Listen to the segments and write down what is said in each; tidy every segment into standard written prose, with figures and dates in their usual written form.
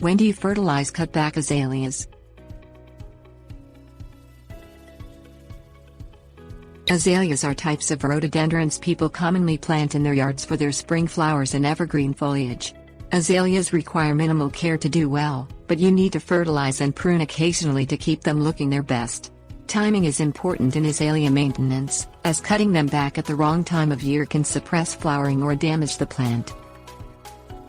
When do you fertilize cutback azaleas? Azaleas are types of rhododendrons people commonly plant in their yards for their spring flowers and evergreen foliage. Azaleas require minimal care to do well, but you need to fertilize and prune occasionally to keep them looking their best. Timing is important in azalea maintenance, as cutting them back at the wrong time of year can suppress flowering or damage the plant.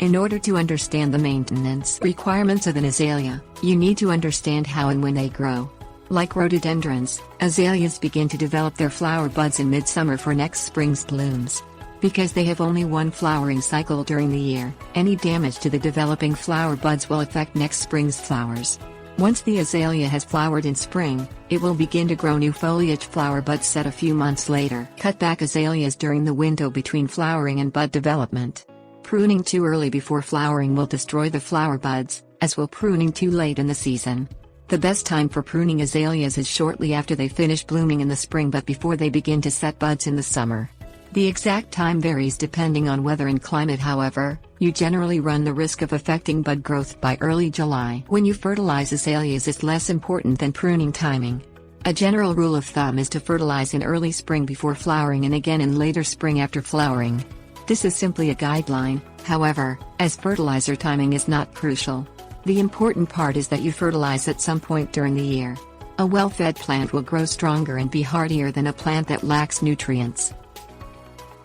In order to understand the maintenance requirements of an azalea, you need to understand how and when they grow. Like rhododendrons, azaleas begin to develop their flower buds in midsummer for next spring's blooms. Because they have only one flowering cycle during the year, any damage to the developing flower buds will affect next spring's flowers. Once the azalea has flowered in spring, it will begin to grow new foliage flower buds set a few months later. Cut back azaleas during the window between flowering and bud development. Pruning too early before flowering will destroy the flower buds, as will pruning too late in the season. The best time for pruning azaleas is shortly after they finish blooming in the spring but before they begin to set buds in the summer. The exact time varies depending on weather and climate. However, you generally run the risk of affecting bud growth by early July. When you fertilize azaleas is less important than pruning timing. A general rule of thumb is to fertilize in early spring before flowering and again in later spring after flowering. This is simply a guideline, however, as fertilizer timing is not crucial. The important part is that you fertilize at some point during the year. A well-fed plant will grow stronger and be hardier than a plant that lacks nutrients.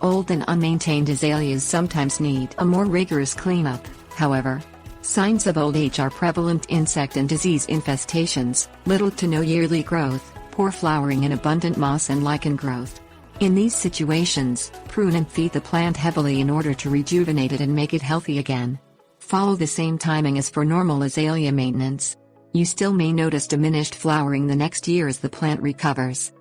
Old and unmaintained azaleas sometimes need a more rigorous cleanup, however. Signs of old age are prevalent insect and disease infestations, little to no yearly growth, poor flowering and abundant moss and lichen growth. In these situations, prune and feed the plant heavily in order to rejuvenate it and make it healthy again. Follow the same timing as for normal azalea maintenance. You still may notice diminished flowering the next year as the plant recovers.